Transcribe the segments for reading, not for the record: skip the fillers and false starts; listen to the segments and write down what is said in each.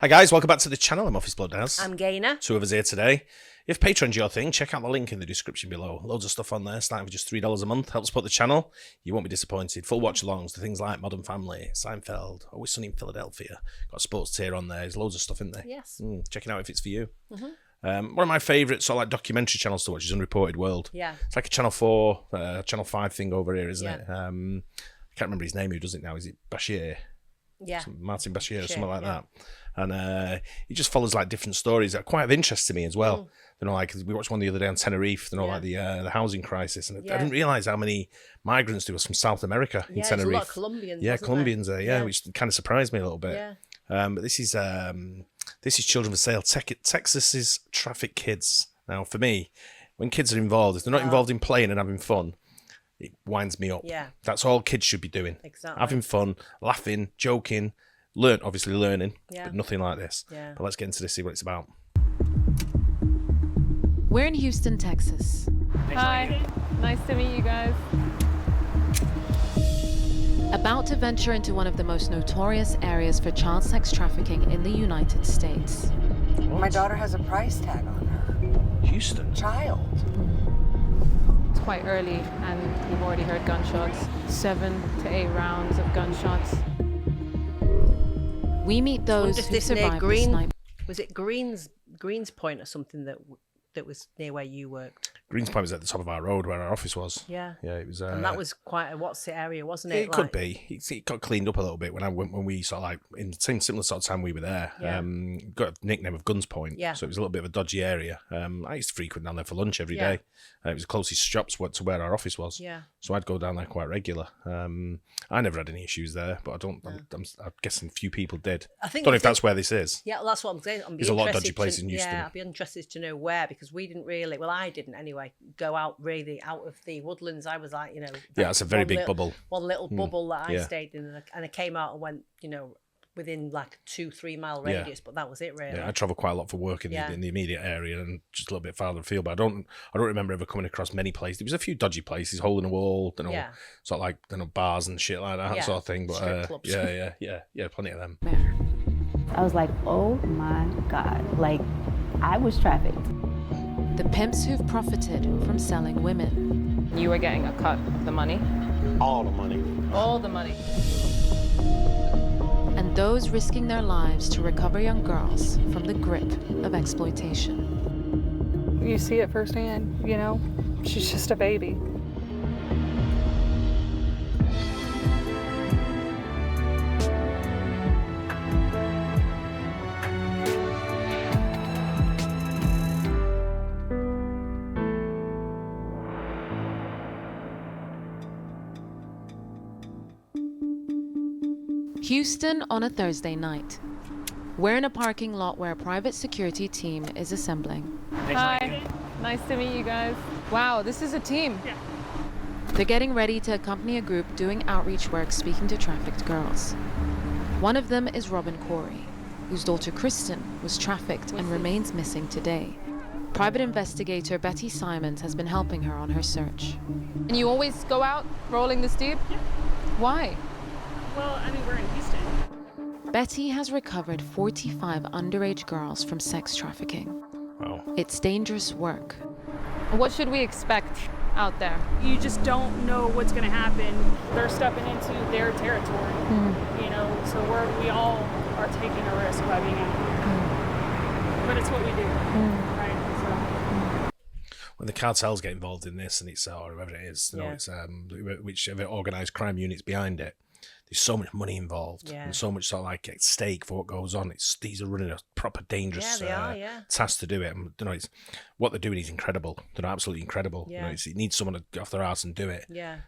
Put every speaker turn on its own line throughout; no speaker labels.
Hi guys, welcome back to the channel. I'm Office Blood Daz.
I'm Gaynor.
Two of us here today. If Patreon's your thing, check out the link in the description below. Loads of stuff on there, starting with just $3 a month. Helps support the channel. You won't be disappointed. Full watch-alongs to things like Modern Family, Seinfeld, Always Sunny in Philadelphia. Got a sports tier on there. There's loads of stuff in there.
Yes.
Check it out if it's for you. One of my favourite sort of like documentary channels to watch is Unreported World.
Yeah.
It's like a Channel 4, Channel 5 thing over here, isn't it?
Yeah.
I can't remember his name who does it now. Is it Bashir?
Yeah.
Martin Bashir or something like that. And he just follows like different stories that are quite of interest to me as well. You know, like we watched one the other day on Tenerife, like the housing crisis, and I didn't realise how many migrants there was from South America in Tenerife.
A lot of Colombians.
Yeah, Colombians there, which kind of surprised me a little bit.
Yeah.
But this is Children for Sale, Texas's Trafficked Kids. Now, for me, when kids are involved, if they're not involved in playing and having fun, it winds me up.
Yeah.
That's all kids should be doing.
Exactly.
Having fun, laughing, joking, obviously learning, but nothing like this.
Yeah.
But let's get into this, see what it's about.
We're in Houston, Texas.
Hi, nice to meet you guys.
About to venture into one of the most notorious areas for child sex trafficking in the United States.
What?
My daughter has a price tag on her.
Houston?
Child.
It's quite early and we've already heard gunshots. 7 to 8 rounds of gunshots.
We meet those who
near
survived the sniper.
Was it Greens Point or something that was near where you worked?
Greens Point was at the top of our road where our office was.
Yeah.
Yeah, it was.
And that was quite a what's it area, wasn't it?
It could be. It got cleaned up a little bit when we sort of like in the same similar sort of time we were there.
Yeah.
Got a nickname of Guns Point.
Yeah.
So it was a little bit of a dodgy area. I used to frequent down there for lunch every day. It was the closest shops to where our office was.
Yeah.
So I'd go down there quite regular. I never had any issues there, but I'm guessing few people did. I don't know if that's where this is.
Yeah, well, that's what I'm saying.
There's a lot of dodgy places in Houston.
Yeah, I'd be interested to know where, because we didn't really, well, I didn't anyway, go out of the woodlands. I was like,
Yeah, it's a very big bubble.
One little bubble that I stayed in, and I came out and went, within like 2-3 mile radius, but that was it really.
Yeah, I travel quite a lot for work in the immediate area and just a little bit farther afield, but I don't remember ever coming across many places. There was a few dodgy places, hole in the wall, sort of like bars and shit like that sort of thing. But
strip clubs.
yeah, plenty of them.
I was like, oh my God, like I was trafficked.
The pimps who've profited from selling women.
You were getting a cut of the money?
All the money.
All the money.
And those risking their lives to recover young girls from the grip of exploitation.
You see it firsthand, she's just a baby.
Houston on a Thursday night. We're in a parking lot where a private security team is assembling.
Hi, nice to meet you guys. Wow, this is a team. Yeah.
They're getting ready to accompany a group doing outreach work speaking to trafficked girls. One of them is Robin Corey, whose daughter Kristen was trafficked and remains missing today. Private investigator Betty Simons has been helping her on her search.
And you always go out rolling this deep?
Yeah.
Why?
Well, we're in Houston.
Betty has recovered 45 underage girls from sex trafficking.
Wow.
It's dangerous work.
What should we expect out there?
You just don't know what's going to happen. They're stepping into their territory, so we all are taking a risk by being out here. But it's what we do, right? So.
When the cartels get involved in this, and it's or whoever it is, it's whichever organised crime units behind it. There's so much money involved and so much sort of like at stake for what goes on. These are running a proper dangerous task to do it. And it's what they're doing is incredible. They're absolutely incredible.
Yeah.
It needs someone to get off their arse and do it.
Yeah.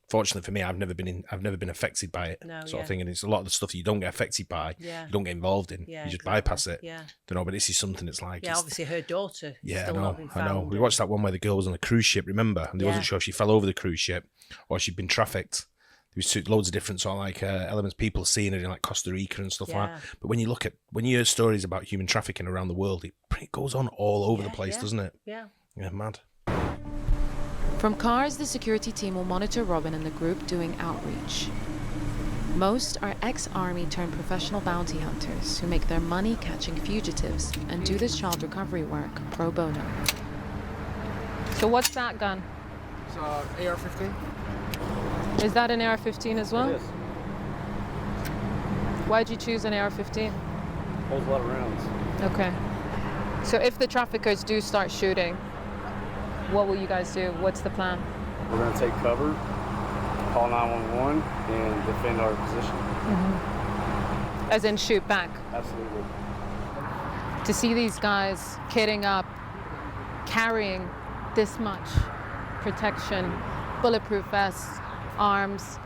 Fortunately for me, I've never been affected by it, sort of thing. And it's a lot of the stuff that you don't get affected by, you don't get involved in. You just bypass it.
Yeah.
But this is something that's like
obviously her daughter.
Yeah,
still not been found.
I know. We watched that one where the girl was on a cruise ship, remember? And they wasn't sure if she fell over the cruise ship or she'd been trafficked. There was loads of different sort of like elements. People seeing it in like Costa Rica and stuff like that. But when you hear stories about human trafficking around the world, it goes on all over the place, doesn't it?
Yeah.
Yeah, mad.
From cars, the security team will monitor Robin and the group doing outreach. Most are ex-army turned professional bounty hunters who make their money catching fugitives and do this child recovery work pro bono.
So what's that gun?
It's AR-15.
Is that an AR-15 as well?
It is.
Why'd you choose an AR-15?
Holds a lot of rounds.
Okay. So if the traffickers do start shooting, what will you guys do? What's the plan?
We're going to take cover, call 911, and defend our position.
As in shoot back?
Absolutely.
To see these guys kitting up, carrying this much protection, bulletproof vests, arms,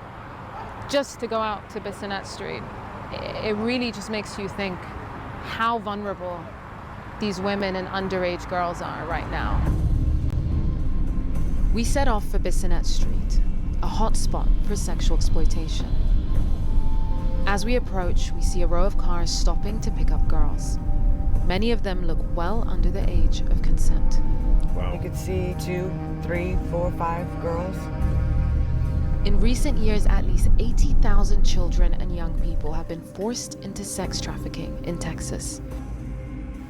just to go out to Besonet Street, it really just makes you think how vulnerable these women and underage girls are right now.
We set off for Besonet Street, a hotspot for sexual exploitation. As we approach, we see a row of cars stopping to pick up girls. Many of them look well under the age of consent.
Wow.
You could see 2, 3, 4, 5 girls.
In recent years, at least 80,000 children and young people have been forced into sex trafficking in Texas.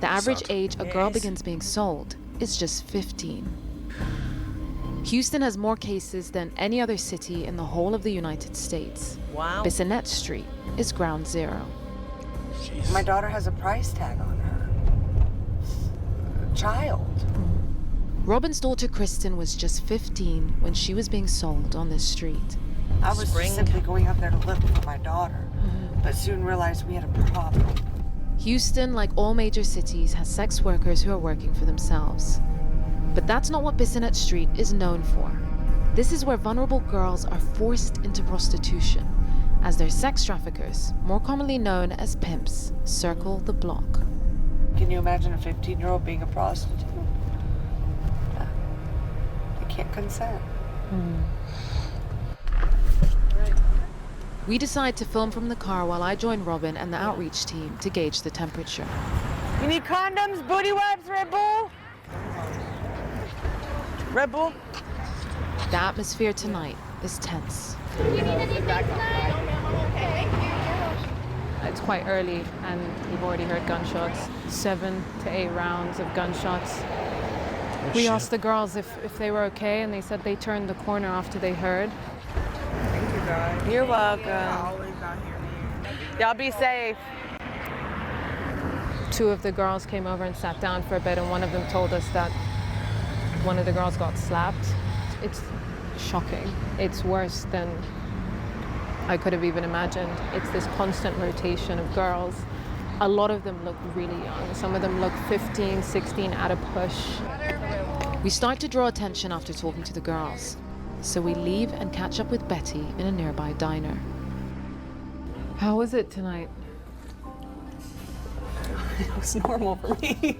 The average age a girl begins being sold is just 15. Houston has more cases than any other city in the whole of the United States.
Wow.
Besonet Street is ground zero.
Jeez.
My daughter has a price tag on her. A child.
Robin's daughter Kristen was just 15 when she was being sold on this street.
I was simply going up there to look for my daughter, but soon realized we had a problem.
Houston, like all major cities, has sex workers who are working for themselves. But that's not what Besonet Street is known for. This is where vulnerable girls are forced into prostitution, as their sex traffickers, more commonly known as pimps, circle the block.
Can you imagine a 15-year-old being a prostitute? They can't consent.
We decide to film from the car while I join Robin and the outreach team to gauge the temperature.
You need condoms, booty wipes, Red Bull? Red Bull?
The atmosphere tonight is tense.
It's quite early and we've already heard gunshots. 7 to 8 rounds of gunshots. We asked the girls if they were okay and they said they turned the corner after they heard.
Thank you, guys. You're welcome. Y'all be safe.
2 of the girls came over and sat down for a bit and one of them told us that one of the girls got slapped. It's shocking. It's worse than I could have even imagined. It's this constant rotation of girls. A lot of them look really young. Some of them look 15, 16 at a push.
We start to draw attention after talking to the girls, so we leave and catch up with Betty in a nearby diner.
How was it tonight?
It was normal for me.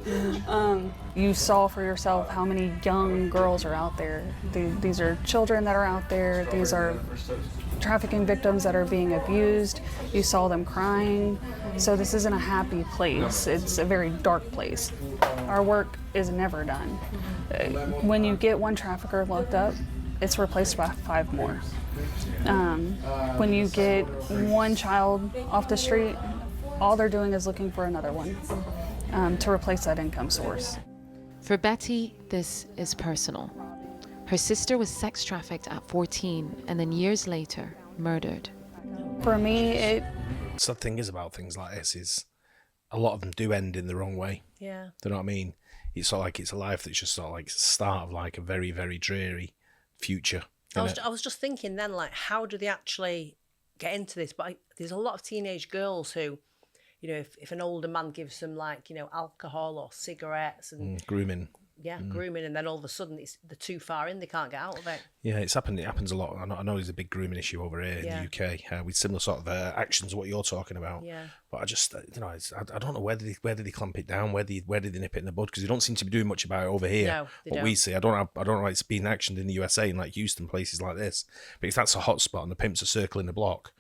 You saw for yourself how many young girls are out there. These are children that are out there. These are trafficking victims that are being abused. You saw them crying. So this isn't a happy place. It's a very dark place. Our work is never done. When you get one trafficker locked up, it's replaced by 5 more. When you get one child off the street, all they're doing is looking for another one to replace that income source.
For Betty, this is personal. Her sister was sex trafficked at 14 and then years later murdered.
For me,
So the thing is about things like this is a lot of them do end in the wrong way.
Yeah.
Do you know what I mean? It's sort of like it's a life that's just sort of like the start of like a very, very dreary future.
I was just thinking then, like, how do they actually get into this? But there's a lot of teenage girls who, you know, if an older man gives them, like, you know, alcohol or cigarettes and
grooming.
Grooming, and then all of a sudden they're too far in, they can't get out of it.
Yeah, it happens a lot. I know there's a big grooming issue over here in the UK with similar sort of actions to what you're talking about.
Yeah.
But I just, I don't know where do they clamp it down, where do they nip it in the bud? Because they don't seem to be doing much about it over here.
No, they don't.
We see. I don't know it's being actioned in the USA in like Houston, places like this. Because that's a hot spot and the pimps are circling the block.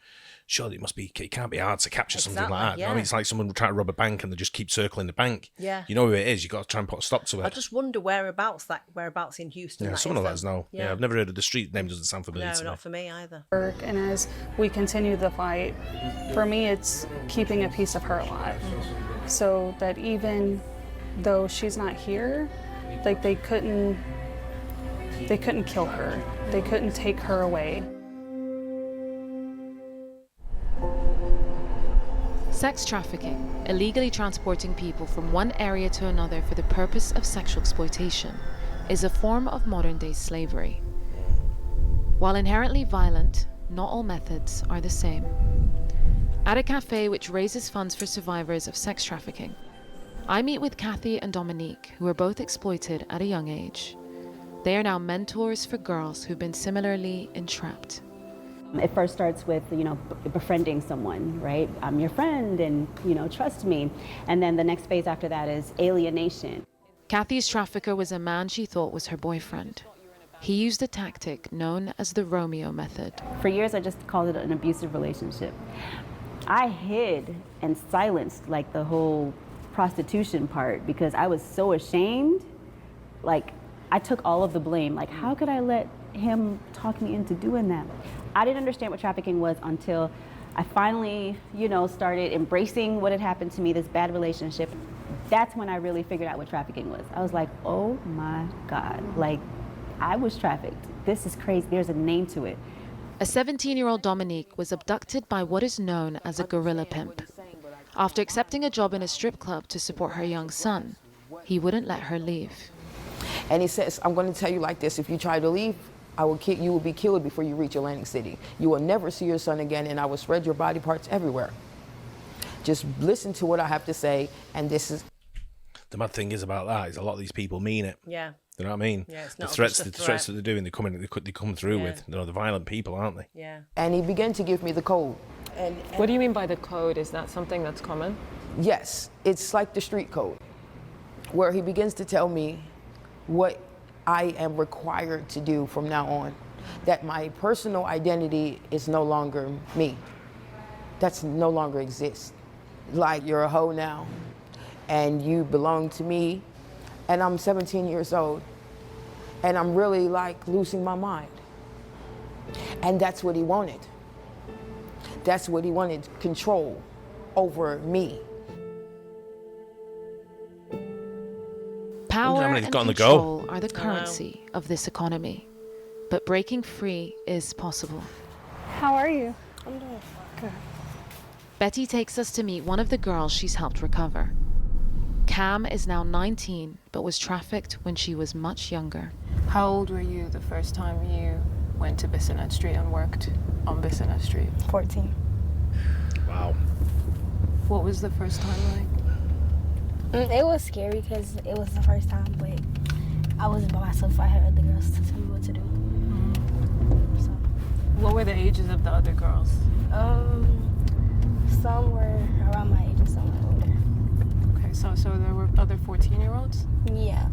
surely it can't be hard to capture something
Exactly,
like that.
yeah.
I mean, it's like someone trying to rob a bank and they just keep circling the bank.
Yeah.
You know who it is. You've got to try and put a stop to it.
I just wonder whereabouts in Houston.
Yeah, someone will let us know. Yeah, I've never heard of the street name. Doesn't sound familiar to me.
No, not for me either.
And as we continue the fight, for me, it's keeping a piece of her alive, so that even though she's not here, like they couldn't kill her. They couldn't take her away.
Sex trafficking, illegally transporting people from one area to another for the purpose of sexual exploitation, is a form of modern-day slavery. While inherently violent, not all methods are the same. At a cafe which raises funds for survivors of sex trafficking, I meet with Kathy and Dominique, who were both exploited at a young age. They are now mentors for girls who've been similarly entrapped.
It first starts with, befriending someone, right? I'm your friend and, trust me. And then the next phase after that is alienation.
Kathy's trafficker was a man she thought was her boyfriend. He used a tactic known as the Romeo method.
For years, I just called it an abusive relationship. I hid and silenced like the whole prostitution part because I was so ashamed. Like, I took all of the blame. Like, how could I let him talk me into doing that? I didn't understand what trafficking was until I finally, started embracing what had happened to me, this bad relationship. That's when I really figured out what trafficking was. I was like, oh my God, like, I was trafficked. This is crazy. There's a name to it.
A 17-year-old Dominique was abducted by what is known as a gorilla pimp. After accepting a job in a strip club to support her young son, he wouldn't let her leave.
And he says, I'm going to tell you like this, if you try to leave, you will be killed before you reach Atlantic City. You will never see your son again, and I will spread your body parts everywhere. Just listen to what I have to say, and this is...
The mad thing is about that is a lot of these people mean it.
Yeah.
You know what I mean?
Yeah, it's not
the threats
just a
that they're doing, they come through with. They're violent people, aren't they?
Yeah.
And he began to give me the code. And
what do you mean by the code? Is that something that's common?
Yes, it's like the street code, where he begins to tell me what I am required to do from now on. That my personal identity is no longer me. That's no longer exists. Like, you're a hoe now, and you belong to me, and I'm 17 years old, and I'm really like losing my mind. And that's what he wanted. That's what he wanted, control over me.
Power and control are the currency of this economy. But breaking free is possible.
How are you? I'm doing good.
Betty takes us to meet one of the girls she's helped recover. Cam is now 19, but was trafficked when she was much younger.
How old were you the first time you went to Besonet Street and worked on Besonet Street?
14.
Wow.
What was the first time like?
It was scary because it was the first time, but I wasn't by myself. I had other girls to tell me what to do. So.
What were the ages of the other girls?
Some were around my age and some were older.
Okay, so there were other 14-year-olds?
Yeah.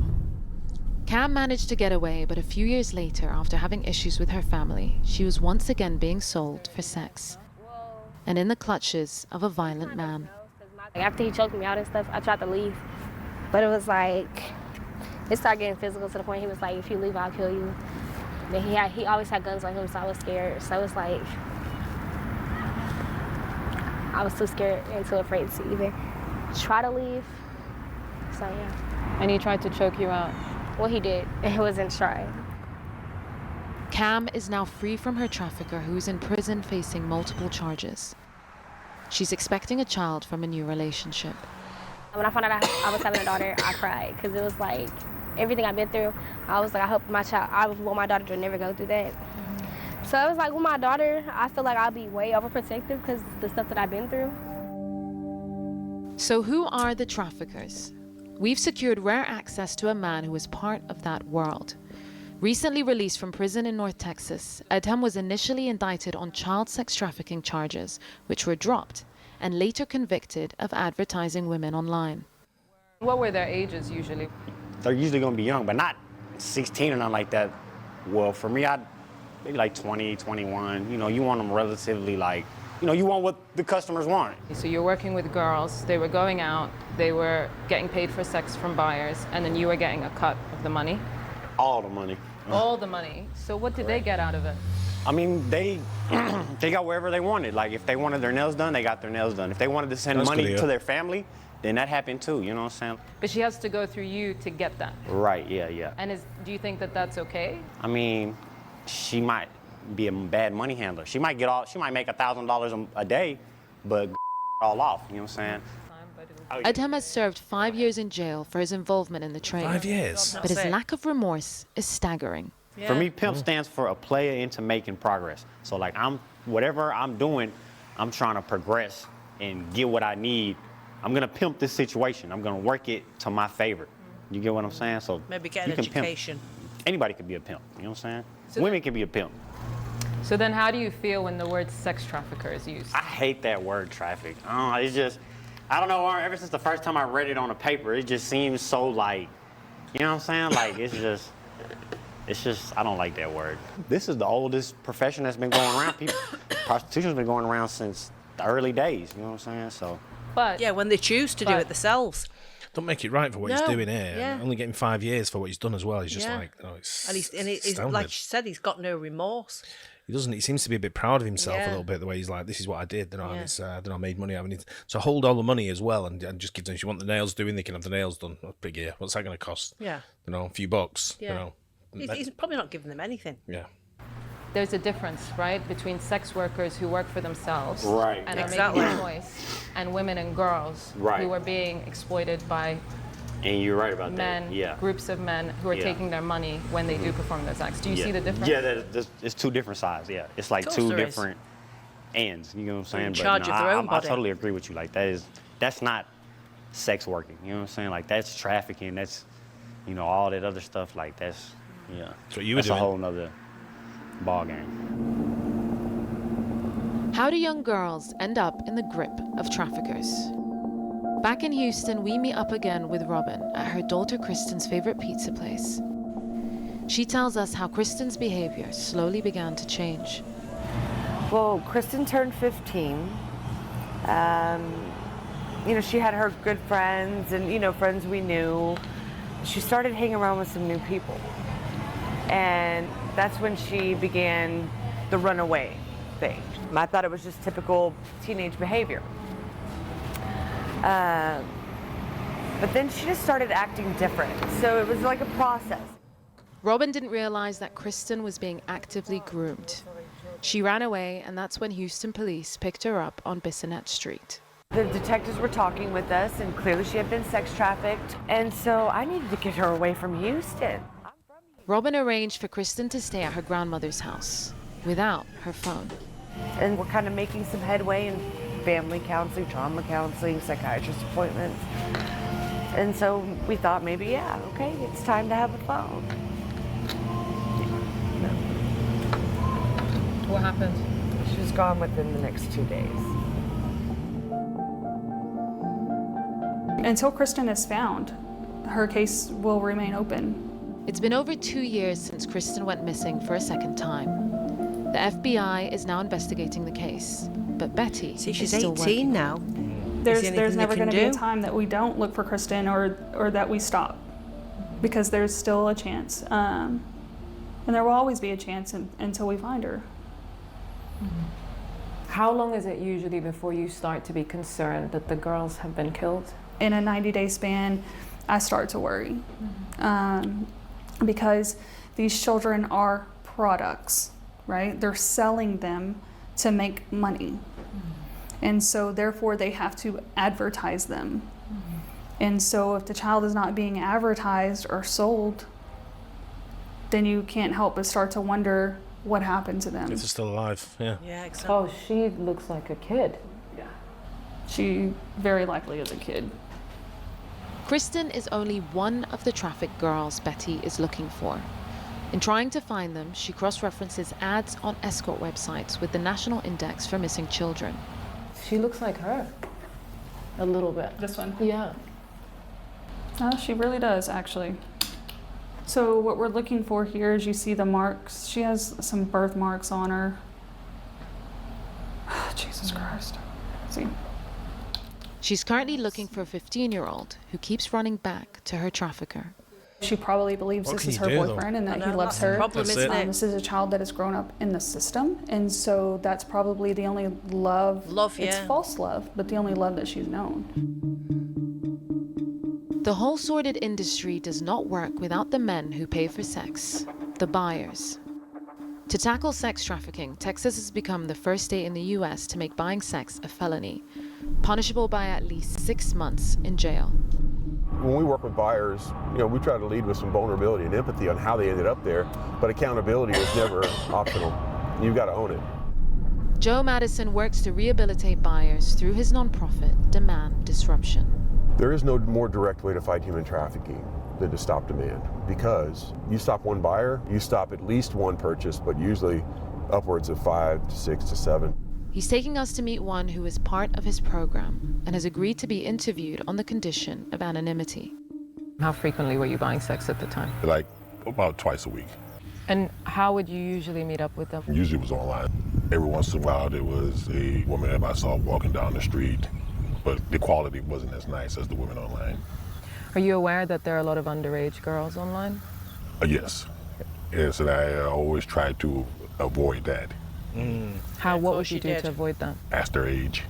Cam managed to get away, but a few years later, after having issues with her family, she was once again being sold for sex. And in the clutches of a violent man.
After he choked me out and stuff, I tried to leave. But it was like, it started getting physical to the point he was like, if you leave, I'll kill you. Then he always had guns on him, so I was scared. So it was like, I was too scared and too afraid to even try to leave. So yeah.
And he tried to choke you out?
Well, he did. It wasn't trying.
Cam is now free from her trafficker, who is in prison facing multiple charges. She's expecting a child from a new relationship.
When I found out I was having a daughter, I cried because it was like everything I've been through. I was like, I want my daughter to never go through that. Mm-hmm. So it was like with my daughter, I feel like I'll be way overprotective because the stuff that I've been through.
So who are the traffickers? We've secured rare access to a man who is part of that world. Recently released from prison in North Texas, Edhem was initially indicted on child sex trafficking charges, which were dropped, and later convicted of advertising women online.
What were their ages usually?
They're usually going to be young, but not 16 or nothing like that. Well, for me, maybe like 20, 21. You know, you want them relatively like you know, you want what the customers want.
So you're working with girls, they were going out, they were getting paid for sex from buyers, and then you were getting a cut of the money?
All the money.
All the money. So what did they get out of it?
I mean, they got wherever they wanted. Like, if they wanted their nails done, they got their nails done. If they wanted to send money to their family, then that happened too, you know what I'm saying?
But she has to go through you to get that.
Right, yeah.
And do you think that that's okay?
I mean, she might be a bad money handler. She might make $1,000 a day, but all off, you know what I'm saying?
Adham has served 5 years in jail for his involvement in the trade.
5 years?
But his lack of remorse is staggering.
Yeah. For me, pimp stands for a player into making progress. So like whatever I'm doing, I'm trying to progress and get what I need. I'm gonna pimp this situation. I'm gonna work it to my favor. You get what I'm saying? So
maybe get an education.
Anybody could be a pimp, you know what I'm saying? So women can be a pimp.
So then how do you feel when the word sex trafficker is used?
I hate that word traffic. It's just, I don't know, ever since the first time I read it on a paper, it just seems so like, you know what I'm saying? Like, it's just, I don't like that word. This is the oldest profession that's been going around. Prostitution's been going around since the early days, you know what I'm saying? So.
But yeah, when they choose to do it themselves.
Don't make it right for what he's doing here. Yeah. Only getting 5 years for what he's done as well. He's just like, it's
and he's like you said, he's got no remorse.
He doesn't. He seems to be a bit proud of himself a little bit. The way he's like, this is what I did. Then I made money. So hold all the money as well, and just give them. If you want the nails doing, they can have the nails done. That's big here. What's that going to cost?
Yeah.
You know, a few bucks.
Yeah.
You know.
He's probably not giving them anything.
Yeah.
There's a difference, right, between sex workers who work for themselves and are making a choice, and women and girls who are being exploited by
and you're right about
men, groups of men who are taking their money when they do perform those acts. Do you see the difference?
Yeah, it's two different sides, It's like two different ends, you know what I'm saying?
In charge of their own body.
I totally agree with you. Like, that's not sex working, you know what I'm saying? Like, that's trafficking, that's, you know, all that other stuff, like, that's,
That's what you were doing.
A whole nother ball game.
How do young girls end up in the grip of traffickers? Back in Houston, we meet up again with Robin at her daughter Kristen's favorite pizza place. She tells us how Kristen's behavior slowly began to change.
Well, Kristen turned 15. You know, she had her good friends and, you know, friends we knew. She started hanging around with some new people. And that's when she began the runaway thing. I thought it was just typical teenage behavior. But then she just started acting different. So it was like a process.
Robin didn't realize that Kristen was being actively groomed. She ran away, and that's when Houston police picked her up on Besonet Street.
The detectives were talking with us, and clearly she had been sex trafficked. And so I needed to get her away from Houston.
Robin arranged for Kristen to stay at her grandmother's house without her phone.
And we're kind of making some headway in family counseling, trauma counseling, psychiatrist appointments. And so we thought maybe, okay, it's time to have a phone.
What happened?
She was gone within the next 2 days.
Until Kristen is found, her case will remain open.
It's been over 2 years since Kristen went missing for a second time. The FBI is now investigating the case, but Betty
she's
is still
18
working.
now.
There's never going to be a time that we don't look for Kristen or that we stop, because there's still a chance, and there will always be a chance until we find her.
How long is it usually before you start to be concerned that the girls have been killed?
In a 90-day span, I start to worry, because these children are products, right? They're selling them to make money. And so therefore they have to advertise them. And so if the child is not being advertised or sold, then you can't help but start to wonder what happened to them.
If they're still alive, yeah.
Yeah, exactly.
Oh, she looks like a kid.
Yeah. She very likely is a kid.
Kristen is only one of the trafficked girls Betty is looking for. In trying to find them, she cross-references ads on escort websites with the National Index for Missing Children.
She looks like her, a little bit.
This one?
Yeah.
Oh, she really does, actually. So what we're looking for here is, you see the marks. She has some birthmarks on her. Jesus. Jesus Christ. See.
She's currently looking for a 15-year-old who keeps running back to her trafficker.
She probably believes
What
this
can
is
you
her
do,
boyfriend
though?
and that
I
he
know,
loves
that's the
her.
problem,
That's
isn't
it.
it?
This is a child that has grown up in the system, and so that's probably the only love. It's
yeah.
false love, but the only love that she's known.
The whole sordid industry does not work without the men who pay for sex, the buyers. To tackle sex trafficking, Texas has become the first state in the U.S. to make buying sex a felony, punishable by at least 6 months in jail.
When we work with buyers, we try to lead with some vulnerability and empathy on how they ended up there, but accountability is never optional. You've got to own it.
Joe Madison works to rehabilitate buyers through his nonprofit, Demand Disruption.
There is no more direct way to fight human trafficking than to stop demand, because you stop one buyer, you stop at least one purchase, but usually upwards of 5 to 6 to 7.
He's taking us to meet one who is part of his program and has agreed to be interviewed on the condition of anonymity.
How frequently were you buying sex at the time?
Like about twice a week.
And how would you usually meet up with them?
Usually it was online. Every once in a while there was a woman that I saw walking down the street, but the quality wasn't as nice as the women online.
Are you aware that there are a lot of underage girls online?
Yes. Yes, and I always try to avoid that.
What would you do to avoid that?
Ask their age.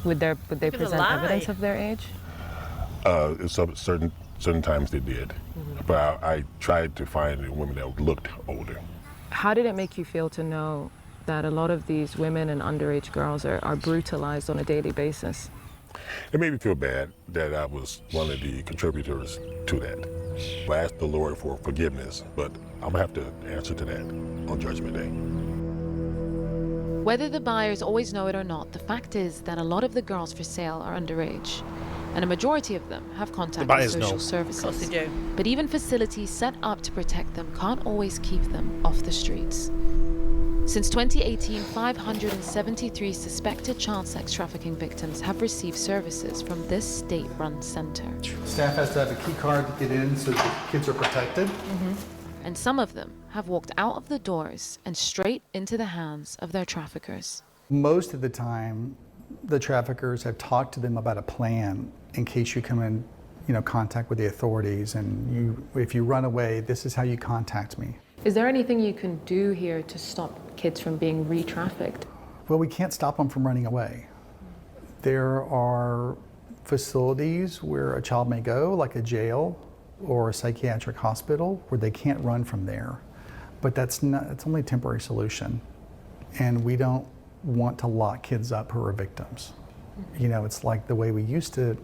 Would they present evidence of their age?
Certain times they did. But I tried to find women that looked older.
How did it make you feel to know that a lot of these women and underage girls are brutalized on a daily basis?
It made me feel bad that I was one of the contributors to that. I asked the Lord for forgiveness, but I'm gonna have to answer to that on Judgment Day.
Whether the buyers always know it or not, the fact is that a lot of the girls for sale are underage, and a majority of them have contact with social services.
Of course they do.
But even facilities set up to protect them can't always keep them off the streets. Since 2018, 573 suspected child sex trafficking victims have received services from this state-run center.
Staff has to have a key card to get in so the kids are protected.
And some of them have walked out of the doors and straight into the hands of their traffickers.
Most of the time, the traffickers have talked to them about a plan in case you come in, contact with the authorities, and if you run away, this is how you contact me.
Is there anything you can do here to stop kids from being re-trafficked?
Well, we can't stop them from running away. There are facilities where a child may go, like a jail or a psychiatric hospital, where they can't run from there. But it's only a temporary solution. And we don't want to lock kids up who are victims. It's like the way we used to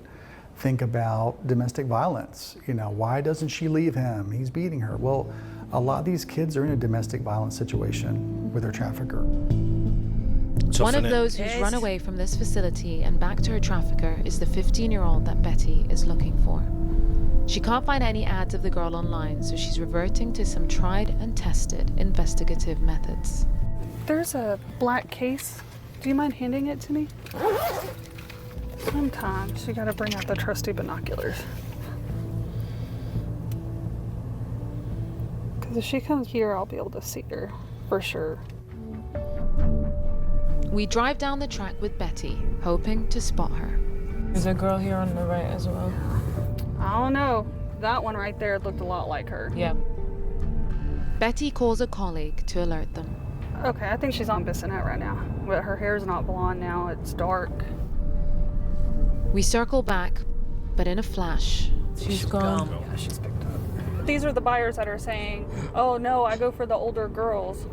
think about domestic violence. Why doesn't she leave him? He's beating her. Well, a lot of these kids are in a domestic violence situation with their trafficker.
One of those who's run away from this facility and back to her trafficker is the 15-year-old that Betty is looking for. She can't find any ads of the girl online, so she's reverting to some tried and tested investigative methods.
There's a black case. Do you mind handing it to me? Sometimes you gotta bring out the trusty binoculars. Because if she comes here, I'll be able to see her, for sure.
We drive down the track with Betty, hoping to spot her.
There's a girl here on the right as well.
I don't know. That one right there looked a lot like her.
Yeah.
Betty calls a colleague to alert them.
Okay, I think she's on Besonet right now. But her hair's not blonde now, it's dark.
We circle back, but in a flash, she's gone.
Yeah, she's picked up. These are the buyers that are saying, oh no, I go for the older girls.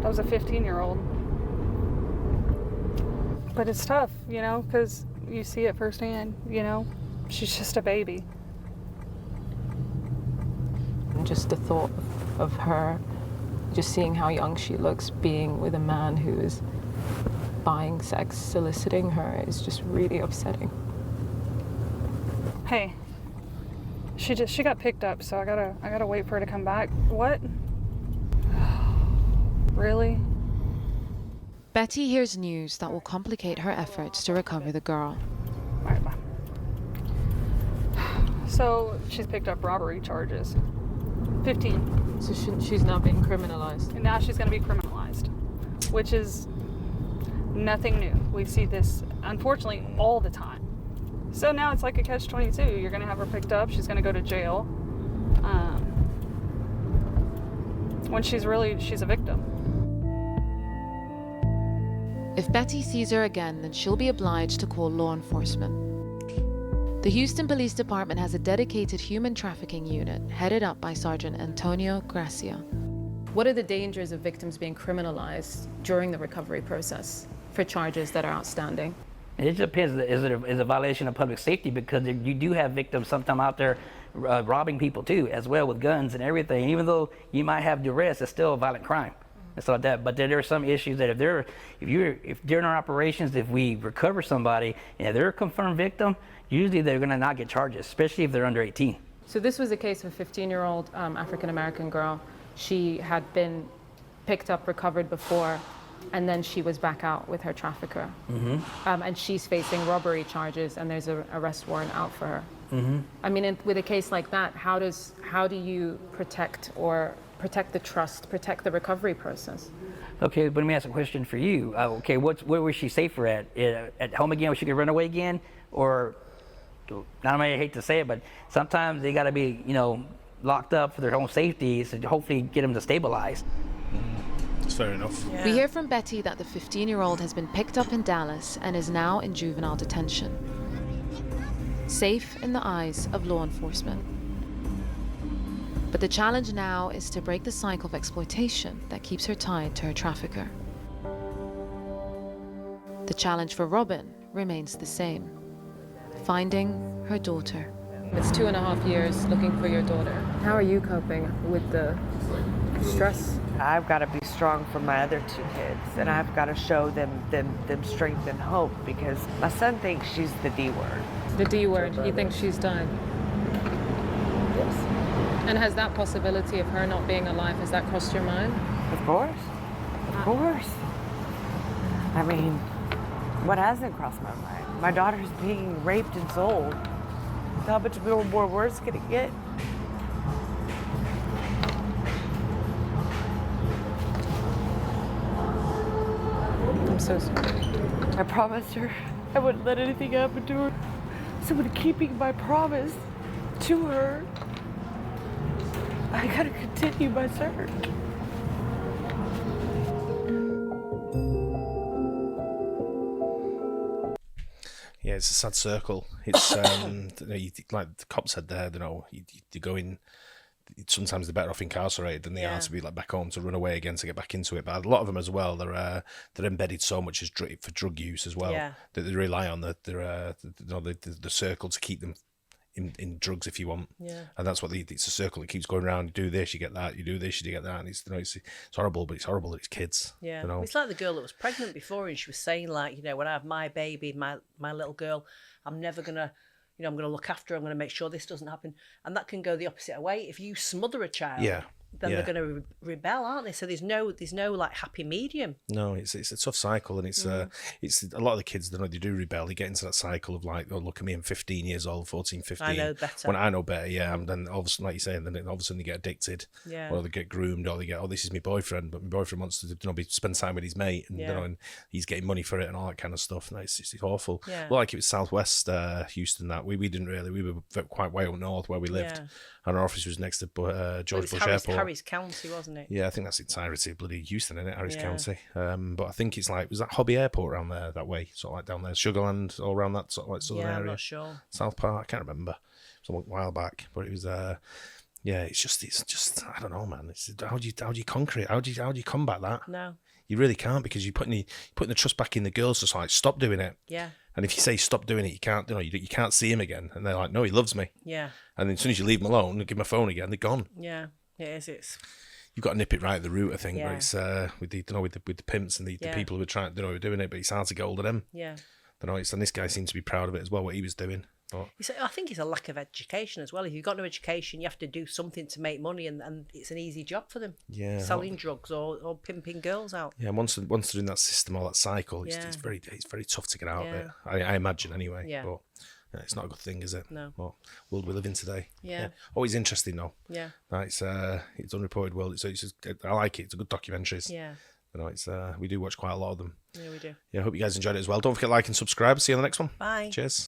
That was a 15-year-old. But it's tough, because you see it firsthand, She's just a baby.
And just the thought of her, just seeing how young she looks, being with a man who is buying sex, soliciting her, is just really upsetting.
Hey, she got picked up, so I gotta wait for her to come back. What? Really?
Betty hears news that will complicate her efforts to recover the girl.
All right, bye. So she's picked up robbery charges. 15.
So she's now being criminalized.
And now she's going to be criminalized, which is, nothing new. We see this, unfortunately, all the time. So now it's like a catch-22. You're going to have her picked up. She's going to go to jail. When she's a victim.
If Betty sees her again, then she'll be obliged to call law enforcement. The Houston Police Department has a dedicated human trafficking unit headed up by Sergeant Antonio Gracia.
What are the dangers of victims being criminalized during the recovery process for charges that are outstanding?
It depends. Is it a violation of public safety? Because you do have victims sometimes out there robbing people too, as well, with guns and everything. Even though you might have duress, it's still a violent crime. And so that, but there are some issues that if during our operations, if we recover somebody and they're a confirmed victim, usually they're going to not get charges, especially if they're under 18.
So this was a case of a 15-year-old African-American girl. She had been picked up, recovered before, and then she was back out with her trafficker. And she's facing robbery charges, and there's an arrest warrant out for her. I mean, with a case like that, how do you protect the trust, protect the recovery process?
Okay, but let me ask a question for you. Okay, where was she safer at? At home again, where she could run away again? Or, I hate to say it, but sometimes they got to be, locked up for their own safety, so hopefully get them to stabilize.
That's fair enough.
Yeah. We hear from Betty that the 15-year-old has been picked up in Dallas and is now in juvenile detention, safe in the eyes of law enforcement. But the challenge now is to break the cycle of exploitation that keeps her tied to her trafficker. The challenge for Robin remains the same: finding her daughter.
It's 2.5 years looking for your daughter. How are you coping with the stress?
I've got to be strong for my other two kids, and I've got to show them strength and hope, because my son thinks she's the D word.
The D word. He thinks she's died.
Yes.
And has that possibility of her not being alive, has that crossed your mind?
Of course. Of course. I mean, what hasn't crossed my mind? My daughter's being raped and sold. How much more worse can it get?
I'm so sorry.
I promised her I wouldn't let anything happen to her. So in keeping my promise to her, I gotta continue my search.
Yeah, it's a sad circle. It's like the cop said there. You go in. Sometimes they're better off incarcerated than they are to be like back home to run away again to get back into it. But a lot of them as well, they're embedded so much as for drug use as well that they rely on the circle to keep them in drugs, if you want. And that's what it's a circle that keeps going around. You do this, you get that. You do this, you get that. And it's horrible, but it's horrible that it's kids.
It's like the girl that was pregnant before, and she was saying, like, when I have my baby, my little girl, I'm never gonna, I'm gonna look after her. I'm gonna make sure this doesn't happen. And that can go the opposite way. If you smother a child, then they're gonna rebel, aren't they? So there's no like happy medium.
No, it's a tough cycle, and it's a lot of the kids, they do rebel. They get into that cycle of like, oh, look at me, I'm 15 years old, 14, 15.
I know better.
When I know better, and then all of a sudden, like you say, then all of a sudden they get addicted, or they get groomed, or they get, oh, this is my boyfriend, but my boyfriend wants to spend time with his mate, and and he's getting money for it and all that kind of stuff. And it's awful. Well, like it was Southwest Houston that we didn't really, we were quite way up north where we lived, and our office was next to George Bush Airport.
Harris County, wasn't it?
Yeah, I think that's the entirety of bloody Houston, isn't it? Harris County. But I think it's like, was that Hobby Airport around there that way? Sort of like down there, Sugarland, all around that sort of like southern area.
I'm not sure.
South Park, I can't remember. It was a while back, but it was. It's just I don't know, man. It's how do you conquer it? How do you combat that?
No,
you really can't, because you're putting the trust back in the girls. Just like, stop doing it.
Yeah.
And if you say stop doing it, you can't. You can't see him again. And they're like, no, he loves me.
Yeah.
And then as soon as you leave them alone and give them a phone again, they're gone.
Yeah. It's.
You've got to nip it right at the root, I think. But it's with the pimps and the people who are trying, who are doing it, but it's hard to get hold of them.
Yeah.
And this guy seemed to be proud of it as well, what he was doing. But
I think it's a lack of education as well. If you've got no education, you have to do something to make money, and it's an easy job for them. Yeah. Selling drugs or pimping girls out.
Yeah. Once they're in that system or that cycle, it's very tough to get out of it. I imagine anyway. Yeah. But it's not a good thing, is it?
No.
What world we live in today.
Yeah.
Always interesting though.
Yeah.
It's unreported world. I like it. It's a good documentaries.
Yeah.
You know, it's we do watch quite a lot of them.
Yeah, we do.
Yeah, I hope you guys enjoyed it as well. Don't forget to like and subscribe. See you on the next one.
Bye.
Cheers.